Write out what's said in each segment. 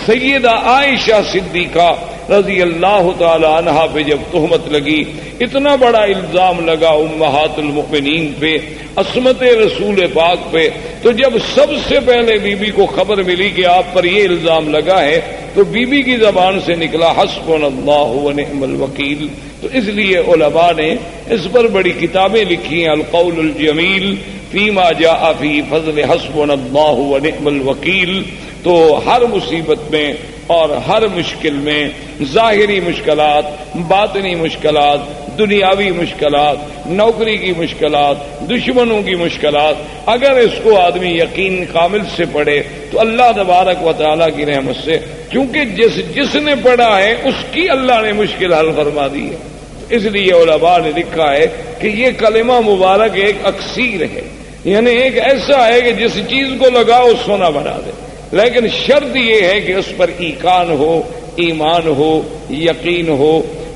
سیدہ عائشہ صدیقہ رضی اللہ تعالی عنہا پہ جب تہمت لگی، اتنا بڑا الزام لگا امہات المؤمنین پہ، عصمت رسول پاک پہ، تو جب سب سے پہلے بی بی کو خبر ملی کہ آپ پر یہ الزام لگا ہے تو بی بی کی زبان سے نکلا حسبنا اللہ ونعم الوکیل۔ تو اس لیے علماء نے اس پر بڑی کتابیں لکھی ہیں، القول الجمیل فیما جاء فی فضل حسبنا اللہ ونعم الوکیل۔ تو ہر مصیبت میں اور ہر مشکل میں، ظاہری مشکلات، باطنی مشکلات، دنیاوی مشکلات، نوکری کی مشکلات، دشمنوں کی مشکلات، اگر اس کو آدمی یقین کامل سے پڑھے تو اللہ تبارک و تعالیٰ کی رحمت سے، کیونکہ جس نے پڑھا ہے اس کی اللہ نے مشکل حل فرما دی ہے۔ اس لیے علماء نے لکھا ہے کہ یہ کلمہ مبارک ایک اکسیر ہے، یعنی ایک ایسا ہے کہ جس چیز کو لگاؤ سونا بنا دے، لیکن شرط یہ ہے کہ اس پر ایقان ہو، ایمان ہو، یقین ہو،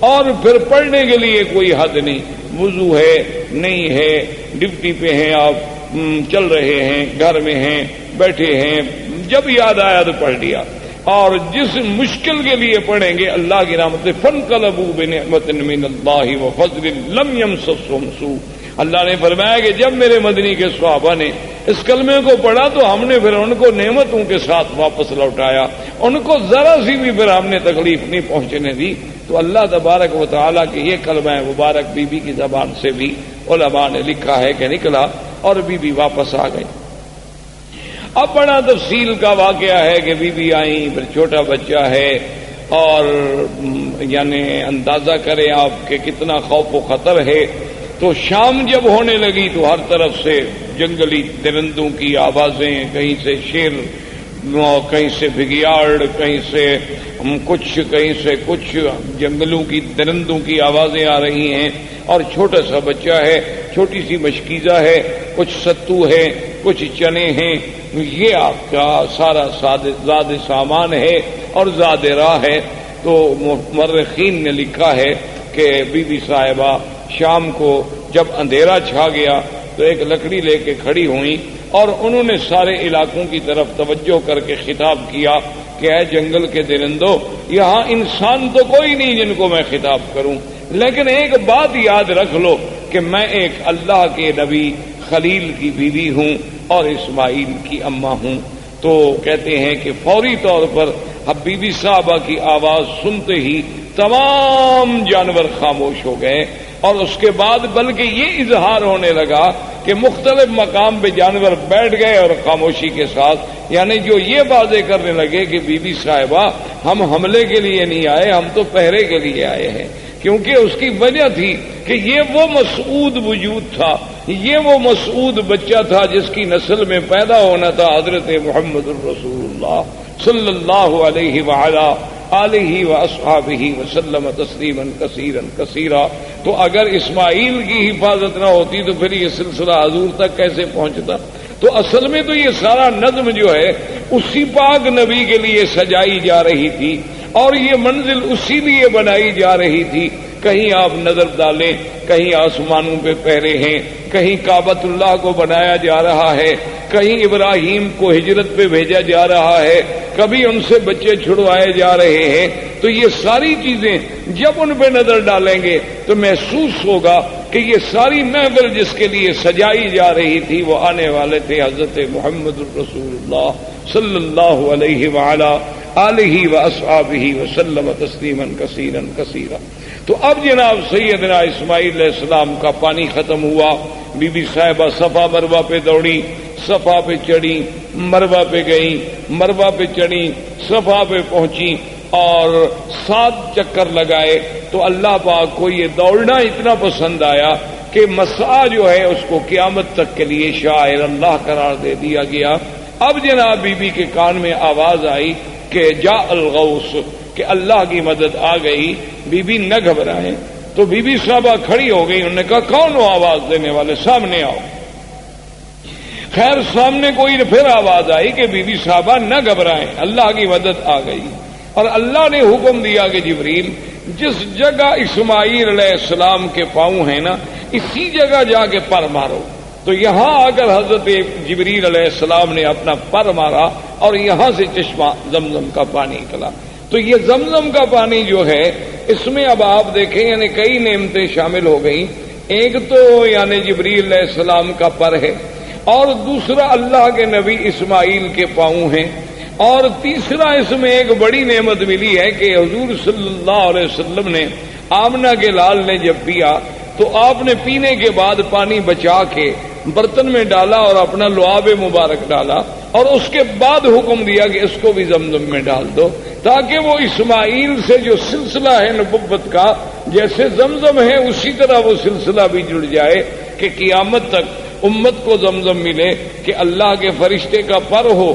اور پھر پڑھنے کے لیے کوئی حد نہیں، وضو ہے نہیں ہے، ڈیوٹی پہ ہیں آپ، چل رہے ہیں، گھر میں ہیں، بیٹھے ہیں، جب یاد آیا تو پڑھ لیا۔ اور جس مشکل کے لیے پڑھیں گے اللہ کی رحمت سے، فانقلبوا بنعمت من اللہ وفضل لم یمسسہم سوء، اللہ نے فرمایا کہ جب میرے مدنی کے صحابہ نے اس کلمے کو پڑھا تو ہم نے پھر ان کو نعمتوں کے ساتھ واپس لوٹایا، ان کو ذرا سی بھی پھر ہم نے تکلیف نہیں پہنچنے دی۔ تو اللہ تبارک و تعالیٰ کے یہ کلمہ مبارک بی بی کی زبان سے بھی علماء نے لکھا ہے کہ نکلا اور بی بی واپس آ گئی۔ اب بڑا تفصیل کا واقعہ ہے کہ بی بی آئیں، پھر چھوٹا بچہ ہے، اور یعنی اندازہ کریں آپ کہ کتنا خوف و خطر ہے۔ تو شام جب ہونے لگی تو ہر طرف سے جنگلی درندوں کی آوازیں، کہیں سے شیر، کہیں سے بھگیاڑ، کہیں سے کچھ، کہیں سے کچھ، جنگلوں کی درندوں کی آوازیں آ رہی ہیں، اور چھوٹا سا بچہ ہے، چھوٹی سی مشکیزہ ہے، کچھ ستو ہے، کچھ چنے ہیں، یہ آپ کا سارا زاد سامان ہے اور زاد راہ ہے۔ تو مورخین نے لکھا ہے کہ بی بی صاحبہ شام کو جب اندھیرا چھا گیا تو ایک لکڑی لے کے کھڑی ہوئیں، اور انہوں نے سارے علاقوں کی طرف توجہ کر کے خطاب کیا کہ اے جنگل کے درندوں، یہاں انسان تو کوئی نہیں جن کو میں خطاب کروں، لیکن ایک بات یاد رکھ لو کہ میں ایک اللہ کے نبی خلیل کی بیوی ہوں اور اسماعیل کی اماں ہوں۔ تو کہتے ہیں کہ فوری طور پر اب بی بی صاحبہ کی آواز سنتے ہی تمام جانور خاموش ہو گئے، اور اس کے بعد بلکہ یہ اظہار ہونے لگا کہ مختلف مقام پہ جانور بیٹھ گئے اور خاموشی کے ساتھ، یعنی جو یہ واضح کرنے لگے کہ بی بی صاحبہ ہم حملے کے لیے نہیں آئے، ہم تو پہرے کے لیے آئے ہیں، کیونکہ اس کی وجہ تھی کہ یہ وہ مسعود وجود تھا، یہ وہ مسعود بچہ تھا جس کی نسل میں پیدا ہونا تھا حضرت محمد الرسول اللہ صلی اللہ علیہ وعلا آلہ واصحابہ وسلم تسلیما کثیرا کثیرا۔ تو اگر اسماعیل کی حفاظت نہ ہوتی تو پھر یہ سلسلہ حضور تک کیسے پہنچتا؟ تو اصل میں تو یہ سارا نظم جو ہے اسی پاک نبی کے لیے سجائی جا رہی تھی، اور یہ منزل اسی لیے بنائی جا رہی تھی۔ کہیں آپ نظر ڈالیں، کہیں آسمانوں پہ پہرے ہیں، کہیں کعبۃ اللہ کو بنایا جا رہا ہے، کہیں ابراہیم کو ہجرت پہ بھیجا جا رہا ہے، کبھی ان سے بچے چھڑوائے جا رہے ہیں۔ تو یہ ساری چیزیں جب ان پہ نظر ڈالیں گے تو محسوس ہوگا کہ یہ ساری محفل جس کے لیے سجائی جا رہی تھی وہ آنے والے تھے حضرت محمد الرسول اللہ صلی اللہ علیہ وعلا آلہ واصحابہ وسلم تسلیما کثیرا کثیرا۔ تو اب جناب سیدنا اسماعیل علیہ السلام کا پانی ختم ہوا، بی بی صاحبہ صفا مروہ پہ دوڑی، صفا پہ چڑھی، مروہ پہ گئی، مروہ پہ چڑھی، صفا پہ پہنچی، اور 7 چکر لگائے۔ تو اللہ پاک کو یہ دوڑنا اتنا پسند آیا کہ مسعی جو ہے اس کو قیامت تک کے لیے شاعر اللہ قرار دے دیا گیا۔ اب جناب بی بی کے کان میں آواز آئی کہ جاء الغوث، کہ اللہ کی مدد آ گئی، بی بی نہ گھبرائیں۔ تو بی بی صاحبہ کھڑی ہو گئی، انہوں نے کہا کون ہو آواز دینے والے، سامنے آؤ۔ خیر سامنے کوئی پھر آواز آئی کہ بی بی صاحبہ نہ گھبرائیں، اللہ کی مدد آ گئی، اور اللہ نے حکم دیا کہ جبریل جس جگہ اسماعیل علیہ السلام کے پاؤں ہیں نا، اسی جگہ جا کے پر مارو۔ تو یہاں آ کر حضرت جبریل علیہ السلام نے اپنا پر مارا اور یہاں سے چشمہ زمزم کا پانی نکلا. تو یہ زمزم کا پانی جو ہے اس میں اب آپ دیکھیں یعنی کئی نعمتیں شامل ہو گئیں. ایک تو یعنی جبریل علیہ السلام کا پر ہے، اور دوسرا اللہ کے نبی اسماعیل کے پاؤں ہیں، اور تیسرا اس میں ایک بڑی نعمت ملی ہے کہ حضور صلی اللہ علیہ وسلم نے آمنہ کے لال نے جب پیا تو آپ نے پینے کے بعد پانی بچا کے برتن میں ڈالا اور اپنا لعاب مبارک ڈالا، اور اس کے بعد حکم دیا کہ اس کو بھی زمزم میں ڈال دو، تاکہ وہ اسماعیل سے جو سلسلہ ہے نبوت کا جیسے زمزم ہے اسی طرح وہ سلسلہ بھی جڑ جائے کہ قیامت تک امت کو زمزم ملے کہ اللہ کے فرشتے کا پر ہو،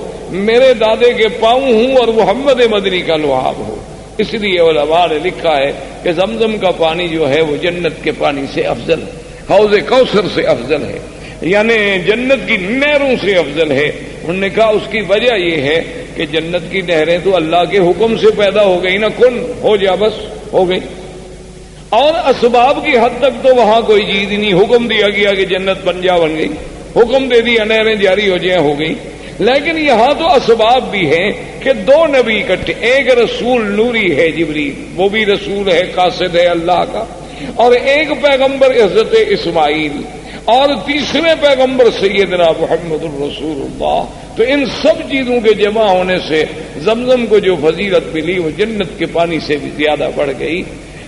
میرے دادے کے پاؤں ہوں اور محمد مدنی کا لعاب ہو. اس لیے علماء نے لکھا ہے کہ زمزم کا پانی جو ہے وہ جنت کے پانی سے افضل ہے، حوض کوثر سے افضل ہے، یعنی جنت کی نہروں سے افضل ہے. انہوں نے کہا اس کی وجہ یہ ہے کہ جنت کی نہریں تو اللہ کے حکم سے پیدا ہو گئی نا، کن ہو جا بس ہو گئی، اور اسباب کی حد تک تو وہاں کوئی چیز ہی نہیں. حکم دیا گیا کہ جنت بن گئی، حکم دے دیا نہریں جاری ہو جائیں، ہو گئی. لیکن یہاں تو اسباب بھی ہیں کہ دو نبی اکٹھے، ایک رسول نوری ہے جبریل، وہ بھی رسول ہے قاصد ہے اللہ کا، اور ایک پیغمبر حضرت اسماعیل، اور تیسرے پیغمبر سیدنا محمد الرسول اللہ. تو ان سب چیزوں کے جمع ہونے سے زمزم کو جو فضیلت ملی وہ جنت کے پانی سے بھی زیادہ بڑھ گئی.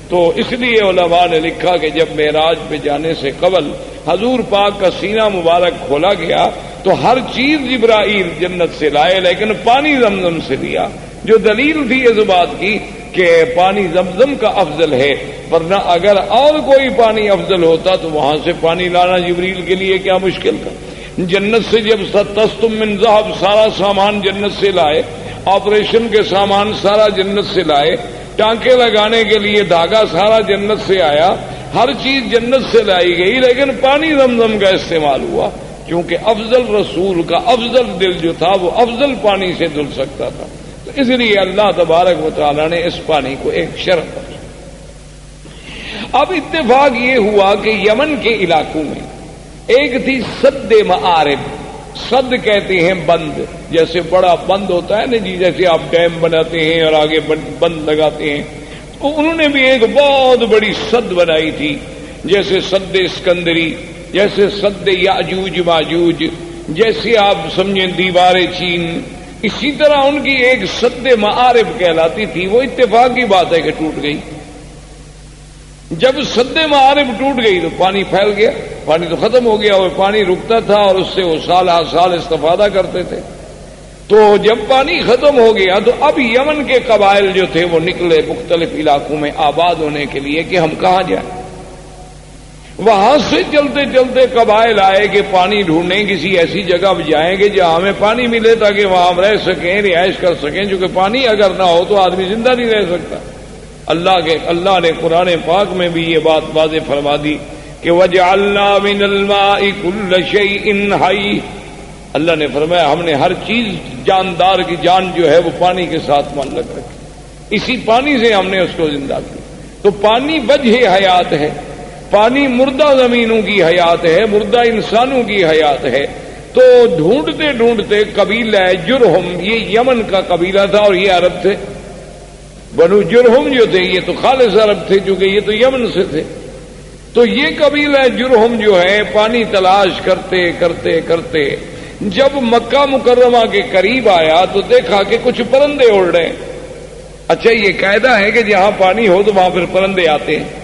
تو اس لیے علماء نے لکھا کہ جب معراج پہ جانے سے قبل حضور پاک کا سینہ مبارک کھولا گیا تو ہر چیز جبرائیل جنت سے لائے لیکن پانی زمزم سے لیا، جو دلیل تھی اس بات کی کہ پانی زمزم کا افضل ہے، ورنہ اگر اور کوئی پانی افضل ہوتا تو وہاں سے پانی لانا جبریل کے لیے کیا مشکل تھا. جنت سے جب تستم من ذهب سارا سامان جنت سے لائے، آپریشن کے سامان سارا جنت سے لائے، ٹانکے لگانے کے لیے دھاگا سارا جنت سے آیا، ہر چیز جنت سے لائی گئی، لیکن پانی زمزم کا استعمال ہوا کیونکہ افضل رسول کا افضل دل جو تھا وہ افضل پانی سے دھل سکتا تھا. تو اس لیے اللہ تبارک و تعالیٰ نے اس پانی کو ایک شرف بخشا. اب اتفاق یہ ہوا کہ یمن کے علاقوں میں ایک تھی سد معارب. سد کہتے ہیں بند، جیسے بڑا بند ہوتا ہے نا جی، جیسے آپ ڈیم بناتے ہیں اور آگے بند لگاتے ہیں، تو انہوں نے بھی ایک بہت بڑی سد بنائی تھی، جیسے سد اسکندری، جیسے سد یاجوج ماجوج، جیسے آپ سمجھیں دیوار چین. اسی طرح ان کی ایک سد معارب کہلاتی تھی. وہ اتفاق کی بات ہے کہ ٹوٹ گئی. جب سد معارب ٹوٹ گئی تو پانی پھیل گیا، پانی تو ختم ہو گیا، اور پانی رکتا تھا اور اس سے وہ سال ہر سال استفادہ کرتے تھے. تو جب پانی ختم ہو گیا تو اب یمن کے قبائل جو تھے وہ نکلے مختلف علاقوں میں آباد ہونے کے لیے کہ ہم کہاں جائیں. وہاں سے چلتے چلتے قبائل آئے کہ پانی ڈھونڈیں، کسی ایسی جگہ جائیں گے جہاں ہمیں پانی ملے تاکہ وہاں ہم رہ سکیں، رہائش کر سکیں، کیونکہ پانی اگر نہ ہو تو آدمی زندہ نہیں رہ سکتا. اللہ نے قرآن پاک میں بھی یہ بات واضح فرما دی کہ وَجَعَلْنَا مِنَ الْمَاءِ كُلَّ شَيْءٍ حَيٍّ. اللہ نے فرمایا ہم نے ہر چیز جاندار کی جان جو ہے وہ پانی کے ساتھ معلق رکھی، اسی پانی سے ہم نے اس کو زندہ کیا. تو پانی وجہ حیات ہے، پانی مردہ زمینوں کی حیات ہے، مردہ انسانوں کی حیات ہے. تو ڈھونڈتے ڈھونڈتے قبیلہ جرہم، یہ یمن کا قبیلہ تھا اور یہ عرب تھے. بنو جرہم جو تھے یہ تو خالص عرب تھے چونکہ یہ تو یمن سے تھے. تو یہ قبیلہ جرہم جو ہے پانی تلاش کرتے کرتے کرتے جب مکہ مکرمہ کے قریب آیا تو دیکھا کہ کچھ پرندے اڑ رہے ہیں. اچھا یہ قاعدہ ہے کہ جہاں پانی ہو تو وہاں پھر پرندے آتے ہیں،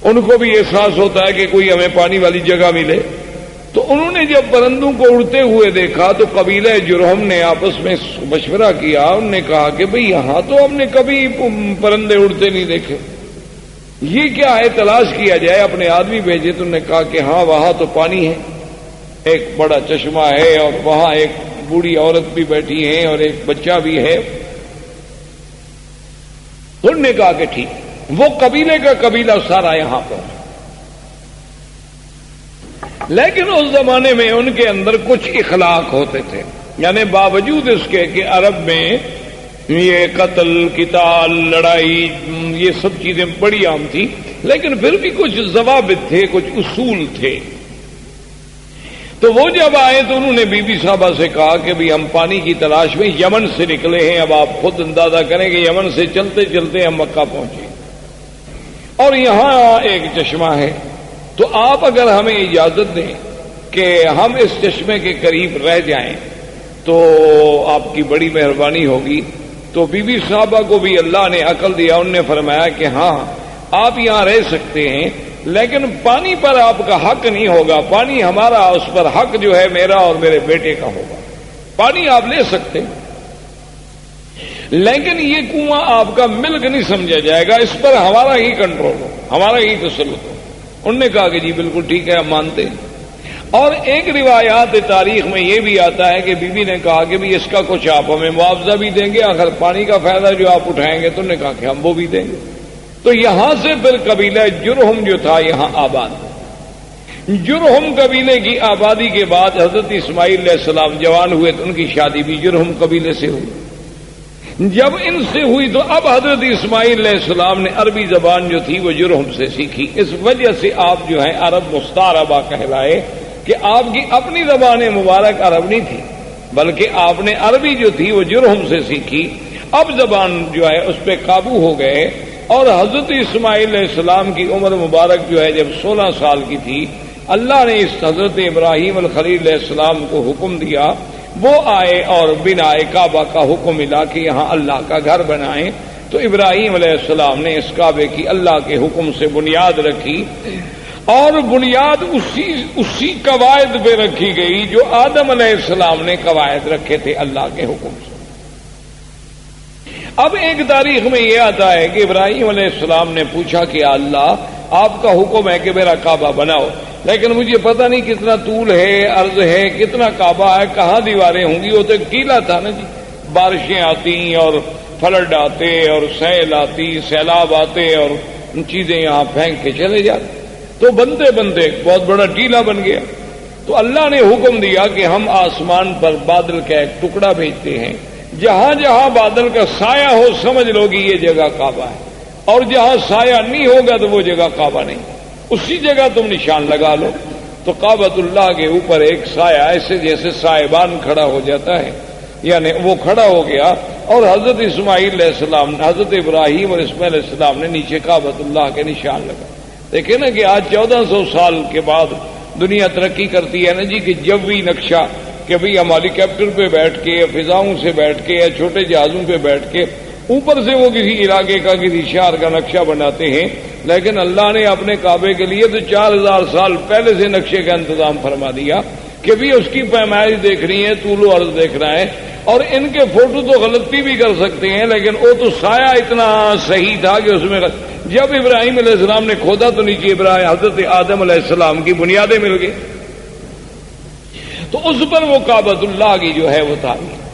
ان کو بھی احساس ہوتا ہے کہ کوئی ہمیں پانی والی جگہ ملے. تو انہوں نے جب پرندوں کو اڑتے ہوئے دیکھا تو قبیلہ جرہم نے آپس میں مشورہ کیا. انہوں نے کہا کہ بھئی یہاں تو ہم نے کبھی پرندے اڑتے نہیں دیکھے، یہ کیا ہے، تلاش کیا جائے. اپنے آدمی بھیجے تو انہوں نے کہا کہ ہاں وہاں تو پانی ہے، ایک بڑا چشمہ ہے اور وہاں ایک بوڑھی عورت بھی بیٹھی ہے اور ایک بچہ بھی ہے. انہوں نے کہا کہ ٹھیک. وہ قبیلے کا قبیلہ سارا یہاں پر، لیکن اس زمانے میں ان کے اندر کچھ اخلاق ہوتے تھے، یعنی باوجود اس کے کہ عرب میں یہ قتل قتال لڑائی یہ سب چیزیں بڑی عام تھی، لیکن پھر بھی کچھ ضوابط تھے، کچھ اصول تھے. تو وہ جب آئے تو انہوں نے بی بی صاحبہ سے کہا کہ بھی ہم پانی کی تلاش میں یمن سے نکلے ہیں، اب آپ خود اندازہ کریں کہ یمن سے چلتے چلتے ہم مکہ پہنچے اور یہاں ایک چشمہ ہے، تو آپ اگر ہمیں اجازت دیں کہ ہم اس چشمے کے قریب رہ جائیں تو آپ کی بڑی مہربانی ہوگی۔ تو بی بی صاحبہ کو بھی اللہ نے عقل دیا، انہوں نے فرمایا کہ ہاں آپ یہاں رہ سکتے ہیں، لیکن پانی پر آپ کا حق نہیں ہوگا، پانی ہمارا، اس پر حق جو ہے میرا اور میرے بیٹے کا ہوگا۔ پانی آپ لے سکتے ہیں لیکن یہ کنواں آپ کا ملک نہیں سمجھا جائے گا، اس پر ہمارا ہی کنٹرول ہو، ہمارا ہی تسلط ہو۔ انہوں نے کہا کہ جی بالکل ٹھیک ہے، ہم مانتے ہیں۔ اور ایک روایات تاریخ میں یہ بھی آتا ہے کہ بی بی نے کہا کہ بھی اس کا کچھ آپ ہمیں معاوضہ بھی دیں گے، آخر پانی کا فائدہ جو آپ اٹھائیں گے، تو انہوں نے کہا کہ ہم وہ بھی دیں گے۔ تو یہاں سے پھر قبیلہ جرہم جو تھا یہاں آباد ہوا۔ جرہم قبیلے کی آبادی کے بعد حضرت اسماعیل علیہ السلام جوان ہوئے تو ان کی شادی بھی جرہم قبیلے سے ہوئی۔ جب ان سے ہوئی تو اب حضرت اسماعیل علیہ السلام نے عربی زبان جو تھی وہ جرہم سے سیکھی، اس وجہ سے آپ جو ہیں عرب مستعربہ کہلائے کہ آپ کی اپنی زبان مبارک عرب نہیں تھی بلکہ آپ نے عربی جو تھی وہ جرہم سے سیکھی۔ اب زبان جو ہے اس پہ قابو ہو گئے اور حضرت اسماعیل علیہ السلام کی عمر مبارک جو ہے جب 16 سال کی تھی، اللہ نے اس حضرت ابراہیم الخلیل علیہ السلام کو حکم دیا، وہ آئے اور بنا کعبہ کا حکم ملا کہ یہاں اللہ کا گھر بنائیں۔ تو ابراہیم علیہ السلام نے اس کعبے کی اللہ کے حکم سے بنیاد رکھی اور بنیاد اسی قواعد پہ رکھی گئی جو آدم علیہ السلام نے قواعد رکھے تھے اللہ کے حکم سے۔ اب ایک تاریخ میں یہ آتا ہے کہ ابراہیم علیہ السلام نے پوچھا کہ اللہ آپ کا حکم ہے کہ میرا کعبہ بناؤ، لیکن مجھے پتہ نہیں کتنا طول ہے، عرض ہے، کتنا کعبہ ہے، کہاں دیواریں ہوں گی۔ وہ تو قلعہ تھا نا جی، بارشیں آتی اور فلڈ آتے اور سیل آتی، سیلاب آتے اور چیزیں یہاں پھینک کے چلے جاتے، تو بنتے بنتے بہت بڑا ٹیلا بن گیا۔ تو اللہ نے حکم دیا کہ ہم آسمان پر بادل کا ایک ٹکڑا بھیجتے ہیں، جہاں جہاں بادل کا سایہ ہو سمجھ لو کہ یہ جگہ کعبہ ہے، اور جہاں سایہ نہیں ہوگا تو وہ جگہ کعبہ نہیں، اسی جگہ تم نشان لگا لو۔ تو کعبۃ اللہ کے اوپر ایک سایہ ایسے جیسے سائبان کھڑا ہو جاتا ہے، یعنی وہ کھڑا ہو گیا اور حضرت اسماعیل علیہ السلام، حضرت ابراہیم اور اسماعیل علیہ السلام نے نیچے کعبۃ اللہ کے نشان لگا۔ دیکھیں نا کہ آج 1400 سال کے بعد دنیا ترقی کرتی ہے نا جی، کہ جوی نقشہ، کہ بھئی ہم ہیلی کاپٹر پہ بیٹھ کے یا فضاؤں سے بیٹھ کے یا چھوٹے جہازوں پہ بیٹھ کے اوپر سے وہ کسی علاقے کا کسی شہر کا نقشہ بناتے ہیں، لیکن اللہ نے اپنے کعبے کے لیے تو 4000 سال پہلے سے نقشے کا انتظام فرما دیا کہ بھی اس کی پیمائش دیکھنی ہے، طول و عرض دیکھنا ہے، اور ان کے فوٹو تو غلطی بھی کر سکتے ہیں، لیکن وہ تو سایہ اتنا صحیح تھا کہ اس میں جب ابراہیم علیہ السلام نے کھودا تو نیچے حضرت آدم علیہ السلام کی بنیادیں مل گئی، تو اس پر وہ کعبۃ اللہ کی جو ہے وہ تعمیر۔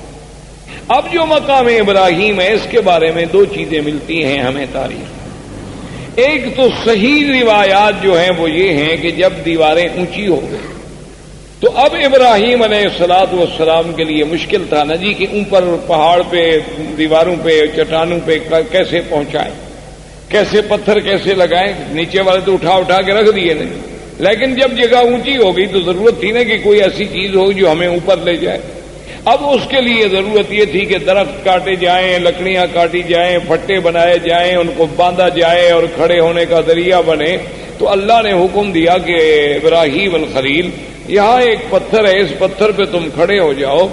اب جو مقام ابراہیم ہے اس کے بارے میں دو چیزیں ملتی ہیں ہمیں تاریخ۔ ایک تو صحیح روایات جو ہیں وہ یہ ہیں کہ جب دیواریں اونچی ہو گئی تو اب ابراہیم علیہ السلام کے لیے مشکل تھا نا جی کہ اوپر پہاڑ پہ دیواروں پہ چٹانوں پہ کیسے پہنچائیں، کیسے پتھر کیسے لگائیں، نیچے والے تو اٹھا اٹھا کے رکھ دیے نہیں، لیکن جب جگہ اونچی ہو گئی تو ضرورت تھی نا کہ کوئی ایسی چیز ہو جو ہمیں اوپر لے جائے۔ اب اس کے لیے ضرورت یہ تھی کہ درخت کاٹے جائیں، لکڑیاں کاٹی جائیں، پھٹے بنائے جائیں، ان کو باندھا جائے اور کھڑے ہونے کا ذریعہ بنے۔ تو اللہ نے حکم دیا کہ ابراہیم الخلیل یہاں ایک پتھر ہے، اس پتھر پہ تم کھڑے ہو جاؤ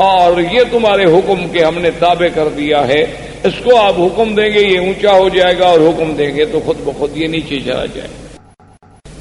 اور یہ تمہارے حکم کے ہم نے تابع کر دیا ہے، اس کو آپ حکم دیں گے یہ اونچا ہو جائے گا، اور حکم دیں گے تو خود بخود یہ نیچے چلا جائے۔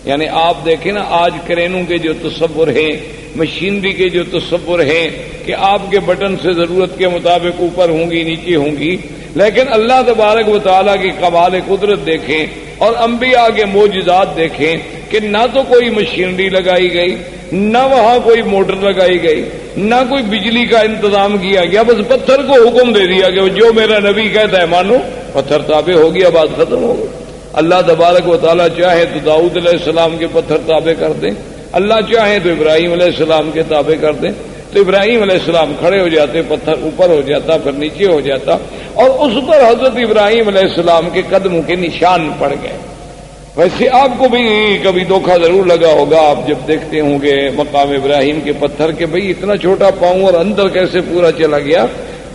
یعنی آپ دیکھیں نا آج کرینوں کے جو تصور ہیں، مشینری کے جو تصور ہیں کہ آپ کے بٹن سے ضرورت کے مطابق اوپر ہوں گی نیچے ہوں گی، لیکن اللہ تبارک و تعالیٰ کی کمال قدرت دیکھیں اور انبیاء کے معجزات دیکھیں کہ نہ تو کوئی مشینری لگائی گئی، نہ وہاں کوئی موٹر لگائی گئی، نہ کوئی بجلی کا انتظام کیا گیا، بس پتھر کو حکم دے دیا کہ جو میرا نبی کہتا ہے مانو، پتھر تابع ہو گیا، بات ختم ہو گئی۔ اللہ تبارک و تعالیٰ چاہے تو داؤد علیہ السلام کے پتھر تابع کر دیں، اللہ چاہے تو ابراہیم علیہ السلام کے تابع کر دیں، تو ابراہیم علیہ السلام کھڑے ہو جاتے، پتھر اوپر ہو جاتا، پھر نیچے ہو جاتا، اور اس پر حضرت ابراہیم علیہ السلام کے قدموں کے نشان پڑ گئے۔ ویسے آپ کو بھی کبھی دھوکہ ضرور لگا ہوگا، آپ جب دیکھتے ہوں گے مقام ابراہیم کے پتھر کہ بھئی اتنا چھوٹا پاؤں اور اندر کیسے پورا چلا گیا.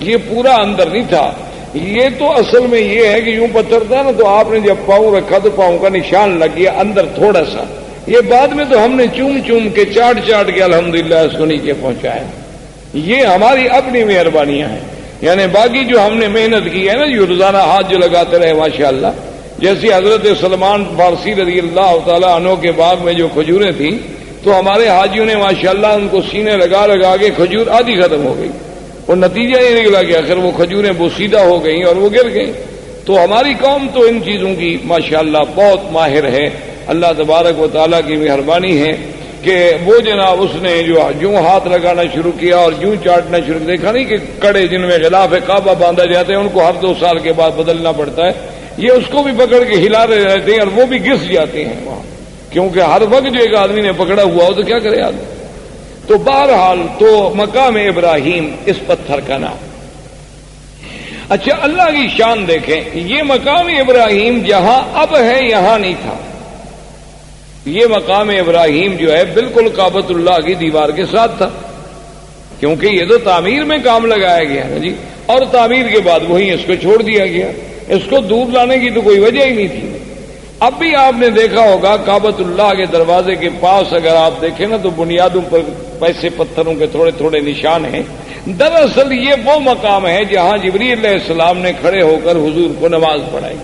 یہ پورا اندر نہیں تھا، یہ تو اصل میں یہ ہے کہ یوں پتھر تھا نا، تو آپ نے جب پاؤں رکھا تو پاؤں کا نشان لگ گیا اندر تھوڑا سا. یہ بعد میں تو ہم نے چوم چوم کے چاٹ کے الحمدللہ اس کو نیچے پہنچایا. یہ ہماری اپنی مہربانیاں ہیں. یعنی باقی جو ہم نے محنت کی ہے نا، جو روزانہ ہاتھ جو لگاتے رہے ماشاءاللہ، جیسی حضرت سلمان فارسی رضی اللہ تعالیٰ عنہ کے باغ میں جو کھجوریں تھیں تو ہمارے حاجیوں نے ماشاءاللہ ان کو سینے لگا لگا کے کھجور آدھی ختم ہو گئی، اور نتیجہ یہ نکلا کہ آخر وہ کھجوریں بوسیدہ ہو گئیں اور وہ گر گئیں. تو ہماری قوم تو ان چیزوں کی ماشاءاللہ بہت ماہر ہے. اللہ تبارک و تعالیٰ کی مہربانی ہے کہ وہ جناب اس نے جو ہاتھ لگانا شروع کیا اور یوں چاٹنا شروع کیا. دیکھا نہیں کہ کڑے جن میں غلاف کعبہ باندھا جاتے ہیں ان کو ہر 2 سال کے بعد بدلنا پڑتا ہے، یہ اس کو بھی پکڑ کے ہلا رہے رہتے ہیں اور وہ بھی گھس جاتے ہیں وہاں، کیونکہ ہر وقت جو ایک آدمی نے پکڑا ہوا ہو تو کیا کرے آدمی. تو بہرحال تو مقام ابراہیم اس پتھر کا نام. اچھا اللہ کی شان دیکھیں، یہ مقام ابراہیم جہاں اب ہے یہاں نہیں تھا. یہ مقام ابراہیم جو ہے بالکل کعبۃ اللہ کی دیوار کے ساتھ تھا، کیونکہ یہ تو تعمیر میں کام لگایا گیا ہے جی، اور تعمیر کے بعد وہیں اس کو چھوڑ دیا گیا. اس کو دور لانے کی تو کوئی وجہ ہی نہیں تھی. اب بھی آپ نے دیکھا ہوگا کعبۃ اللہ کے دروازے کے پاس اگر آپ دیکھیں نا تو بنیادوں پر ویسے پتھروں کے تھوڑے تھوڑے نشان ہیں. دراصل یہ وہ مقام ہے جہاں جبریل علیہ السلام نے کھڑے ہو کر حضور کو نماز پڑھائی.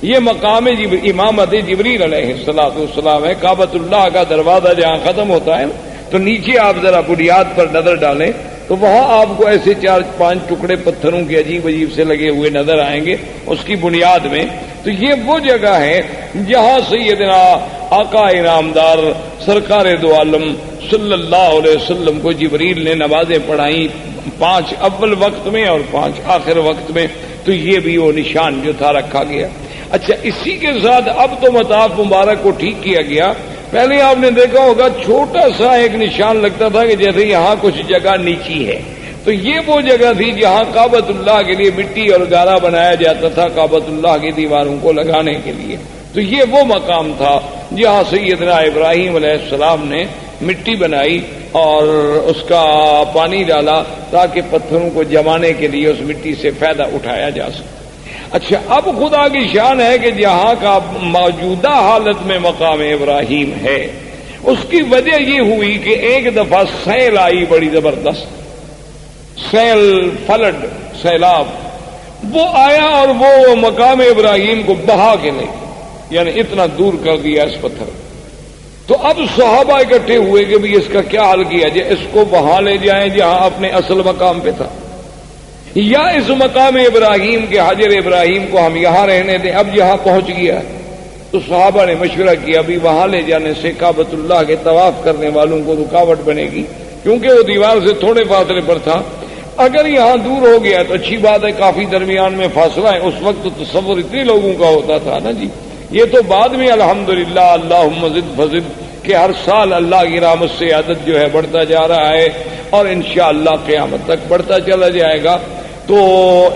یہ مقام امامت جبریل علیہ السلام ہے. کعبۃ اللہ کا دروازہ جہاں ختم ہوتا ہے تو نیچے آپ ذرا بنیاد پر نظر ڈالیں تو وہاں آپ کو ایسے 4-5 ٹکڑے پتھروں کے عجیب عجیب سے لگے ہوئے نظر آئیں گے اس کی بنیاد میں. تو یہ وہ جگہ ہے جہاں سیدنا آقا انعامدار سرکار دو عالم صلی اللہ علیہ وسلم کو جبریل نے نمازیں پڑھائیں، 5 اول وقت میں اور 5 آخر وقت میں. تو یہ بھی وہ نشان جو تھا رکھا گیا. اچھا اسی کے ساتھ اب تو مطاف مبارک کو ٹھیک کیا گیا. پہلے آپ نے دیکھا ہوگا چھوٹا سا ایک نشان لگتا تھا کہ جیسے یہاں کچھ جگہ نیچی ہے، تو یہ وہ جگہ تھی جہاں کعبۃ اللہ کے لیے مٹی اور گارا بنایا جاتا تھا کعبۃ اللہ کی دیواروں کو لگانے کے لیے. تو یہ وہ مقام تھا جہاں سیدنا ابراہیم علیہ السلام نے مٹی بنائی اور اس کا پانی ڈالا تاکہ پتھروں کو جمانے کے لیے اس مٹی سے فائدہ اٹھایا جا سکے. اچھا اب خدا کی شان ہے کہ جہاں کا موجودہ حالت میں مقام ابراہیم ہے اس کی وجہ یہ ہوئی کہ ایک دفعہ سیل آئی بڑی زبردست، سیل فلڈ سیلاب وہ آیا اور وہ مقام ابراہیم کو بہا کے لے یعنی اتنا دور کر دیا اس پتھر. تو اب صحابہ اکٹھے ہوئے کہ بھی اس کا کیا حل کیا جائے، اس کو وہاں لے جائیں جہاں اپنے اصل مقام پہ تھا، یا اس مقام ابراہیم کے حجر ابراہیم کو ہم یہاں رہنے دیں. اب یہاں پہنچ گیا تو صحابہ نے مشورہ کیا بھی وہاں لے جانے سے کعبۃ اللہ کے طواف کرنے والوں کو رکاوٹ بنے گی، کیونکہ وہ دیوار سے تھوڑے فاصلے پر تھا. اگر یہاں دور ہو گیا تو اچھی بات ہے، کافی درمیان میں فاصلہ ہے. اس وقت تو تصور اتنے لوگوں کا ہوتا تھا نا جی. یہ تو بعد میں الحمدللہ اللہم زد فزد کہ ہر سال اللہ کی رحمت سے عدد جو ہے بڑھتا جا رہا ہے اور انشاءاللہ قیامت تک بڑھتا چلا جائے گا. تو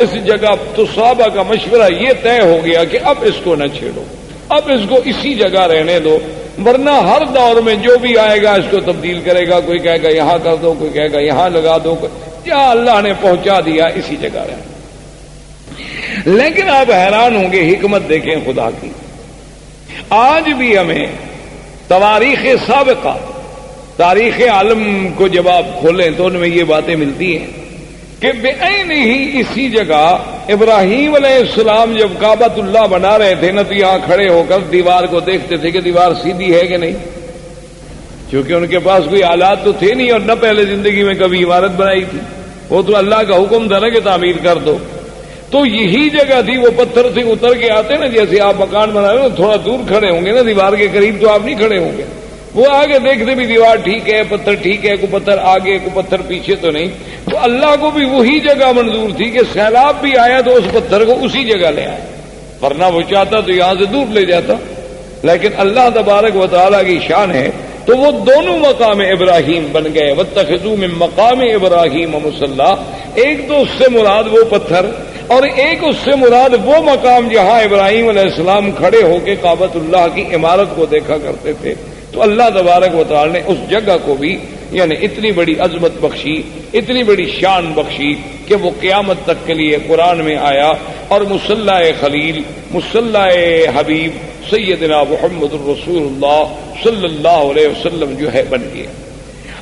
اس جگہ تو صحابہ کا مشورہ یہ طے ہو گیا کہ اب اس کو نہ چھیڑو، اب اس کو اسی جگہ رہنے دو، ورنہ ہر دور میں جو بھی آئے گا اس کو تبدیل کرے گا. کوئی کہے گا یہاں کر دو، کوئی کہے گا یہاں لگا دو، جہاں اللہ نے پہنچا دیا اسی جگہ رہے. لیکن آپ حیران ہوں گے، حکمت دیکھیں خدا کی. آج بھی ہمیں تواریخ سابقہ، تاریخ عالم کو جب آپ کھولیں تو ان میں یہ باتیں ملتی ہیں کہ بعین ہی اسی جگہ ابراہیم علیہ السلام جب کعبۃ اللہ بنا رہے تھے نا تو یہاں کھڑے ہو کر دیوار کو دیکھتے تھے کہ دیوار سیدھی ہے کہ نہیں، کیونکہ ان کے پاس کوئی آلات تو تھے نہیں اور نہ پہلے زندگی میں کبھی عمارت بنائی تھی. وہ تو اللہ کا حکم تھا نا کہ تعمیر کر دو. تو یہی جگہ تھی، وہ پتھر سے اتر کے آتے نا جیسے آپ مکان بنا رہے ہو تھوڑا دور کھڑے ہوں گے نا دیوار کے قریب تو آپ نہیں کھڑے ہوں گے. وہ آگے دیکھتے بھی دیوار ٹھیک ہے، پتھر ٹھیک ہے، کوئی پتھر آگے کوئی پتھر پیچھے تو نہیں. تو اللہ کو بھی وہی جگہ منظور تھی کہ سیلاب بھی آیا تو اس پتھر کو اسی جگہ لے آئے، ورنہ وہ چاہتا تو یہاں سے دور لے جاتا. لیکن اللہ تبارک و تعالیٰ کی شان ہے تو وہ دونوں مقام ابراہیم بن گئے. واتخذوا من مقام ابراہیم مصلی. ایک تو اس سے مراد وہ پتھر، اور ایک اس سے مراد وہ مقام جہاں ابراہیم علیہ السلام کھڑے ہو کے کعبۃ اللہ کی عمارت کو دیکھا کرتے تھے. تو اللہ تبارک و تعالی نے اس جگہ کو بھی یعنی اتنی بڑی عظمت بخشی، اتنی بڑی شان بخشی کہ وہ قیامت تک کے لیے قرآن میں آیا اور مصلی خلیل، مصلی حبیب سیدنا محمد الرسول اللہ صلی اللہ علیہ وسلم جو ہے بن گیا.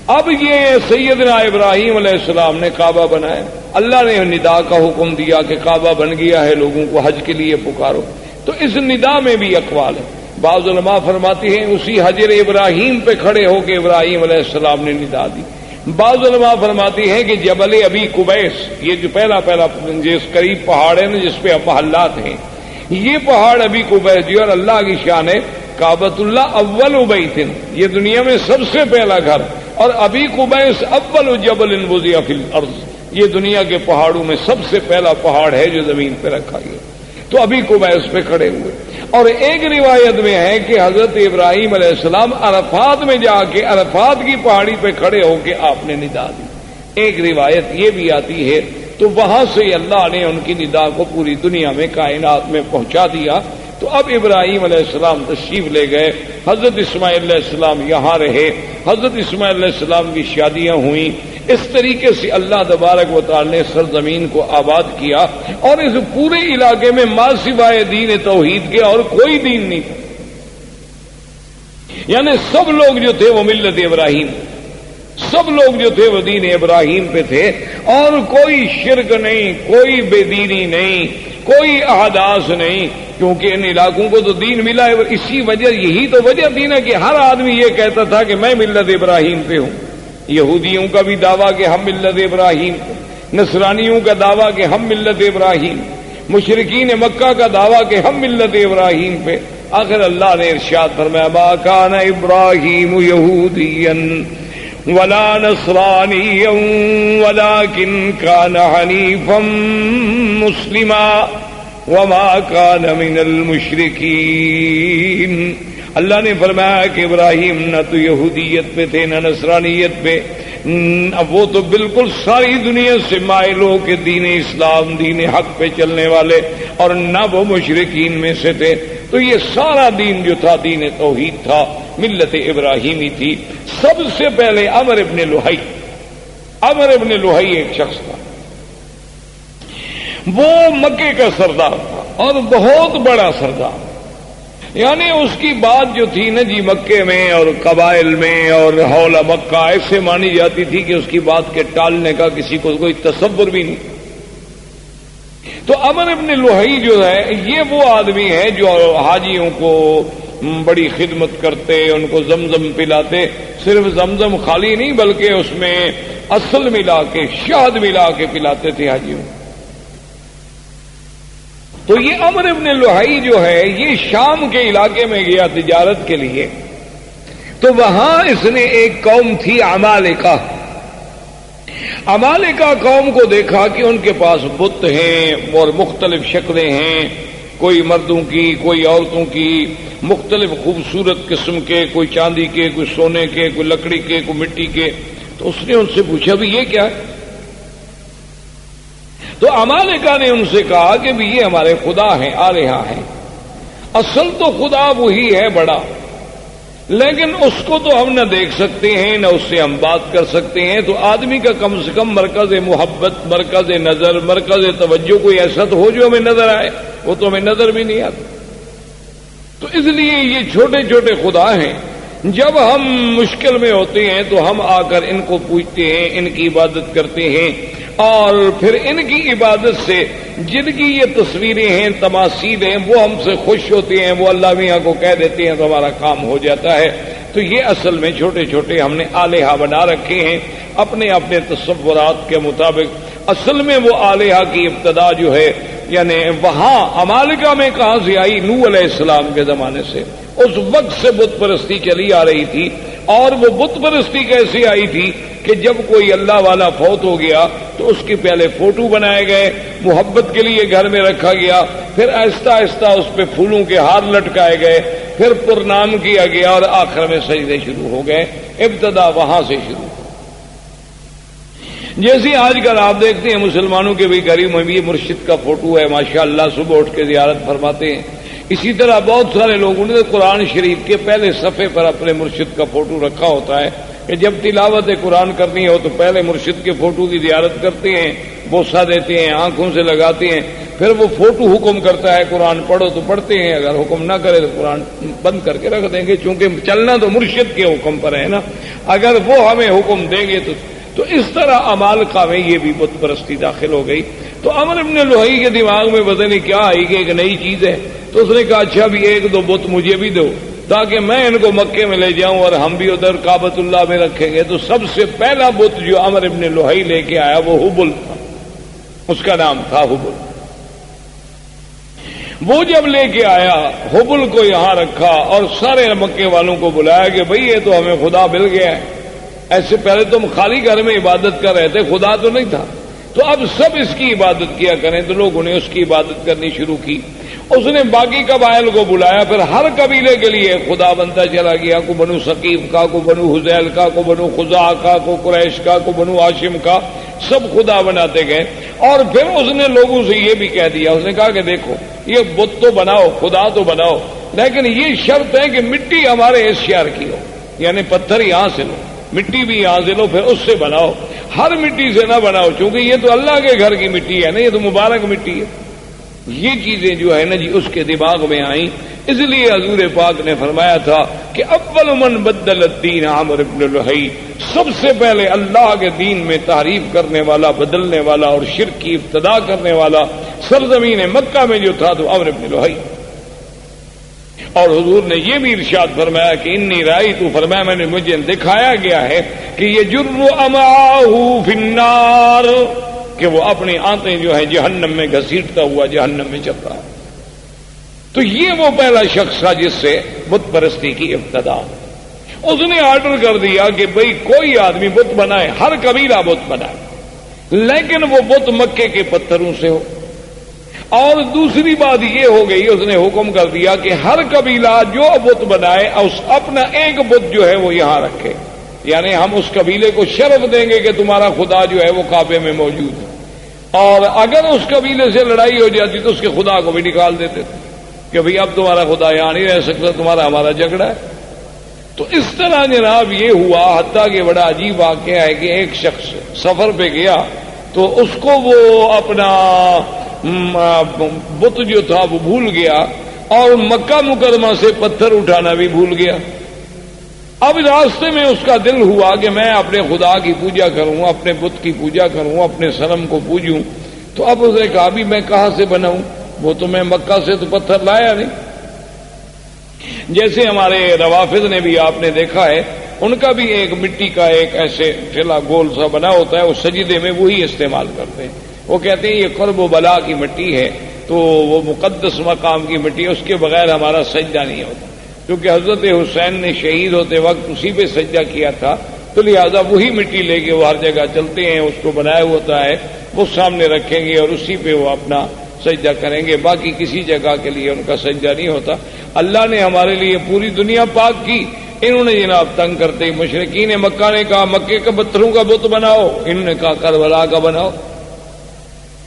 اب یہ سیدنا ابراہیم علیہ السلام نے کعبہ بنایا، اللہ نے ندا کا حکم دیا کہ کعبہ بن گیا ہے، لوگوں کو حج کے لیے پکارو. تو اس ندا میں بھی اقوال ہے. بعض علماء فرماتے ہیں اسی حجر ابراہیم پہ کھڑے ہو کے ابراہیم علیہ السلام نے ندا دی. بعض علماء فرماتے ہیں کہ جبل ابی قبیس، یہ جو پہلا جس قریب پہاڑ ہے نا جس پہ محلات ہیں، یہ پہاڑ ابی قبیس جو اور اللہ کی شان ہے. کعبۃ اللہ اول بیت، یہ دنیا میں سب سے پہلا گھر، اور ابی قبیس اول جبل وضع فی الارض، یہ دنیا کے پہاڑوں میں سب سے پہلا پہاڑ ہے جو زمین پہ رکھا گیا. تو ابھی قبیس پہ کھڑے ہوئے. اور ایک روایت میں ہے کہ حضرت ابراہیم علیہ السلام عرفات میں جا کے عرفات کی پہاڑی پہ کھڑے ہو کے آپ نے ندا دی. ایک روایت یہ بھی آتی ہے. تو وہاں سے اللہ نے ان کی ندا کو پوری دنیا میں کائنات میں پہنچا دیا. تو اب ابراہیم علیہ السلام تشریف لے گئے، حضرت اسماعیل علیہ السلام یہاں رہے، حضرت اسماعیل علیہ السلام کی شادیاں ہوئیں. اس طریقے سے اللہ تبارک و تعالی نے سرزمین کو آباد کیا، اور اس پورے علاقے میں ما سوائے دین توحید کے اور کوئی دین نہیں تھا. یعنی سب لوگ جو تھے وہ ملت ابراہیم، سب لوگ جو تھے وہ دین ابراہیم پہ تھے، اور کوئی شرک نہیں، کوئی بے دینی نہیں، کوئی احداث نہیں، کیونکہ ان علاقوں کو تو دین ملا ہے. اسی وجہ، یہی تو وجہ تھی نا کہ ہر آدمی یہ کہتا تھا کہ میں ملت ابراہیم پہ ہوں. یہودیوں کا بھی دعویٰ کہ ہم ملت ابراہیم، نصرانیوں کا دعویٰ کہ ہم ملت ابراہیم، مشرکین مکہ کا دعویٰ کہ ہم ملت ابراہیم پہ. آخر اللہ نے ارشاد فرمایا ما کان ابراہیم یہودیا ولا نصرانیا ولکن کان حنیفا مسلما وما کان من المشرکین. اللہ نے فرمایا کہ ابراہیم نہ تو یہودیت پہ تھے نہ نصرانیت پہ، وہ تو بالکل ساری دنیا سے مائل ہو کے دین اسلام، دین حق پہ چلنے والے، اور نہ وہ مشرکین میں سے تھے. تو یہ سارا دین جو تھا دین توحید تھا، ملت ابراہیمی تھی. سب سے پہلے عمرو ابن لوہی ایک شخص تھا، وہ مکے کا سردار تھا اور بہت بڑا سردار. یعنی اس کی بات جو تھی نا جی مکے میں اور قبائل میں اور حول مکہ ایسے مانی جاتی تھی کہ اس کی بات کے ٹالنے کا کسی کو کوئی تصور بھی نہیں. تو عمرو ابن لوہی جو ہے یہ وہ آدمی ہے جو حاجیوں کو بڑی خدمت کرتے، ان کو زمزم پلاتے. صرف زمزم خالی نہیں بلکہ اس میں اصل ملا کے، شہد ملا کے پلاتے تھے حاجیوں. تو یہ عمرو ابن لوہی جو ہے یہ شام کے علاقے میں گیا تجارت کے لیے. تو وہاں اس نے ایک قوم تھی عمالقہ. عمالقہ قوم کو دیکھا کہ ان کے پاس بت ہیں اور مختلف شکلیں ہیں، کوئی مردوں کی، کوئی عورتوں کی، مختلف خوبصورت قسم کے، کوئی چاندی کے، کوئی سونے کے، کوئی لکڑی کے، کوئی مٹی کے. تو اس نے ان سے پوچھا بھی یہ کیا ہے؟ تو عمالقہ نے ان سے کہا کہ بھی یہ ہمارے خدا ہیں، آلہہ ہیں. اصل تو خدا وہی ہے بڑا، لیکن اس کو تو ہم نہ دیکھ سکتے ہیں نہ اس سے ہم بات کر سکتے ہیں. تو آدمی کا کم سے کم مرکز محبت، مرکز نظر، مرکز توجہ کوئی ایسا تو ہو جو ہمیں نظر آئے. وہ تو ہمیں نظر بھی نہیں آتا. تو اس لیے یہ چھوٹے چھوٹے خدا ہیں. جب ہم مشکل میں ہوتے ہیں تو ہم آ کر ان کو پوجتے ہیں، ان کی عبادت کرتے ہیں، اور پھر ان کی عبادت سے جن کی یہ تصویریں ہیں، تماثیل ہیں، وہ ہم سے خوش ہوتے ہیں، وہ اللہ میاں کو کہہ دیتے ہیں تو ہمارا کام ہو جاتا ہے. تو یہ اصل میں چھوٹے چھوٹے ہم نے آلیہ بنا رکھے ہیں اپنے اپنے تصورات کے مطابق. اصل میں وہ آلیہ کی ابتدا جو ہے یعنی وہاں عمالقہ میں کہاں سے آئی؟ نوح علیہ السلام کے زمانے سے. اس وقت سے بت پرستی چلی آ رہی تھی. اور وہ بت پرستی کیسے آئی تھی کہ جب کوئی اللہ والا فوت ہو گیا تو اس کے پہلے فوٹو بنائے گئے، محبت کے لیے گھر میں رکھا گیا، پھر آہستہ آہستہ اس پہ پھولوں کے ہار لٹکائے گئے، پھر پرنام کیا گیا اور آخر میں سجدے شروع ہو گئے. ابتدا وہاں سے شروع. جیسے آج کل آپ دیکھتے ہیں مسلمانوں کے بھی گھروں میں بھی یہ مرشد کا فوٹو ہے، ماشاءاللہ صبح اٹھ کے زیارت فرماتے ہیں. اسی طرح بہت سارے لوگوں نے قرآن شریف کے پہلے صفحے پر اپنے مرشد کا فوٹو رکھا ہوتا ہے کہ جب تلاوت قرآن کرنی ہو تو پہلے مرشد کے فوٹو کی زیارت کرتے ہیں، بوسہ دیتے ہیں، آنکھوں سے لگاتے ہیں، پھر وہ فوٹو حکم کرتا ہے قرآن پڑھو تو پڑھتے ہیں، اگر حکم نہ کرے تو قرآن بند کر کے رکھ دیں گے، چونکہ چلنا تو مرشد کے حکم پر ہے نا، اگر وہ ہمیں حکم دیں گے تو اس طرح امالقہ میں یہ بھی بت پرستی داخل ہو گئی. تو عمرو بن لوہی کے دماغ میں پتہ نہیں کیا آئی کہ ایک نئی چیز ہے، تو اس نے کہا اچھا بھی ایک دو بت مجھے بھی دو تاکہ میں ان کو مکے میں لے جاؤں اور ہم بھی ادھر کعبۃ اللہ میں رکھیں گے. تو سب سے پہلا بت جو عمرو بن لوہی لے کے آیا وہ حبل تھا، اس کا نام تھا حبل. وہ جب لے کے آیا حبل کو یہاں رکھا اور سارے مکے والوں کو بلایا کہ بھئی یہ تو ہمیں خدا مل گیا ہے، ایسے پہلے تم خالی گھر میں عبادت کر رہے تھے، خدا تو نہیں تھا، تو اب سب اس کی عبادت کیا کریں. تو لوگوں نے اس کی عبادت کرنی شروع کی. اس نے باقی قبائل کو بلایا، پھر ہر قبیلے کے لیے خدا بنتا چلا گیا، کو بنو ثقیف کا، کو بنو حذیل کا، کو بنو خزاعہ کا، کو قریش کا، کو بنو ہاشم کا، سب خدا بناتے گئے. اور پھر اس نے لوگوں سے یہ بھی کہہ دیا، اس نے کہا کہ دیکھو یہ بت تو بناؤ، خدا تو بناؤ، لیکن یہ شرط ہے کہ مٹی ہمارے اس شہر کی ہو، یعنی پتھر یہاں سے لو، مٹی بھی یہاں سے لو، پھر اس سے بناؤ، ہر مٹی سے نہ بناؤ، چونکہ یہ تو اللہ کے گھر کی مٹی ہے نا، یہ تو مبارک مٹی ہے. یہ چیزیں جو ہے نا جی اس کے دماغ میں آئیں. اس لیے حضور پاک نے فرمایا تھا کہ اول من بدل الدین عمرو بن لوہی، سب سے پہلے اللہ کے دین میں تحریف کرنے والا، بدلنے والا اور شرک کی ابتدا کرنے والا سرزمین مکہ میں جو تھا تو عمرو بن لوہی. اور حضور نے یہ بھی ارشاد فرمایا کہ انی رأیت، فرمایا میں نے مجھے دکھایا گیا ہے کہ یہ جر امعاہ فی النار، کہ وہ اپنی آنتیں جو ہیں جہنم میں گھسیٹتا ہوا جہنم میں چل رہا ہے. تو یہ وہ پہلا شخص تھا جس سے بت پرستی کی ابتدا. اس نے آرڈر کر دیا کہ بھئی کوئی آدمی بت بنائے، ہر قبیلہ بت بنائے، لیکن وہ بت مکے کے پتھروں سے ہو. اور دوسری بات یہ ہو گئی، اس نے حکم کر دیا کہ ہر قبیلہ جو بت بنائے اپنا ایک بت جو ہے وہ یہاں رکھے، یعنی ہم اس قبیلے کو شرف دیں گے کہ تمہارا خدا جو ہے وہ کعبے میں موجود ہے، اور اگر اس قبیلے سے لڑائی ہو جاتی تو اس کے خدا کو بھی نکال دیتے تھے کہ بھئی اب تمہارا خدا یہاں نہیں رہ سکتا، تمہارا ہمارا جھگڑا ہے. تو اس طرح جناب یہ ہوا، حتیٰ کہ بڑا عجیب واقعہ ہے کہ ایک شخص سفر پہ گیا تو اس کو وہ اپنا بت جو تھا وہ بھول گیا اور مکہ مکرمہ سے پتھر اٹھانا بھی بھول گیا. اب راستے میں اس کا دل ہوا کہ میں اپنے خدا کی پوجا کروں، اپنے بت کی پوجا کروں، اپنے صنم کو پوجوں. تو اب اس نے کہا بھی میں کہاں سے بناؤں، وہ تو میں مکہ سے تو پتھر لایا نہیں. جیسے ہمارے روافض نے بھی آپ نے دیکھا ہے، ان کا بھی ایک مٹی کا ایک ایسے ٹھیلا گول سا بنا ہوتا ہے، وہ سجدے میں وہی استعمال کرتے ہیں. وہ کہتے ہیں یہ قرب و بلا کی مٹی ہے، تو وہ مقدس مقام کی مٹی ہے، اس کے بغیر ہمارا سجدہ نہیں ہوتا. کیونکہ حضرت حسین نے شہید ہوتے وقت اسی پہ سجدہ کیا تھا، تو لہذا وہی مٹی لے کے وہ ہر جگہ چلتے ہیں، اس کو بنایا ہوتا ہے، وہ سامنے رکھیں گے اور اسی پہ وہ اپنا سجدہ کریں گے، باقی کسی جگہ کے لیے ان کا سجدہ نہیں ہوتا. اللہ نے ہمارے لیے پوری دنیا پاک کی، انہوں نے جناب تنگ کرتے مشرکین مکہ نے کہا مکے کے پتھروں کا بت بناؤ، انہوں نے کہا کربلا کا بناؤ.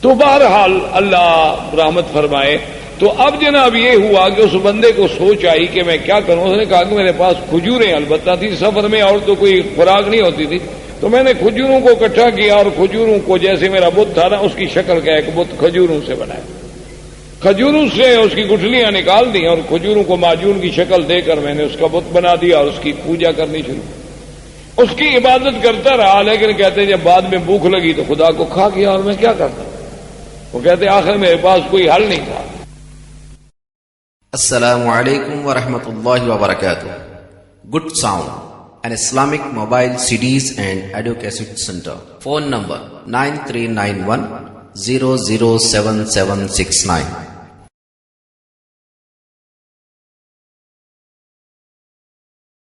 تو بہرحال اللہ رحمت فرمائے. تو اب جناب یہ ہوا کہ اس بندے کو سوچ آئی کہ میں کیا کروں. اس نے کہا کہ میرے پاس کھجوریں البتہ تھی سفر میں، اور تو کوئی خوراک نہیں ہوتی تھی، تو میں نے کھجوروں کو اکٹھا کیا اور کھجوروں کو جیسے میرا بت تھا نا اس کی شکل کا ایک بت کھجوروں سے بنایا. کھجوروں سے اس کی گٹھلیاں نکال دی اور کھجوروں کو معجون کی شکل دے کر میں نے اس کا بت بنا دیا اور اس کی پوجا کرنی شروع. اس کی عبادت کرتا رہا، لیکن کہتے جب بعد میں بھوک لگی تو خدا کو کھا گیا، اور میں کیا کرتا. وہ کہتے آخر میرے پاس کوئی حل نہیں تھا. السلام علیکم ورحمۃ اللہ وبرکاتہ. Good sound an Islamic mobile CDs and audio cassette center. Phone number 9391 007769.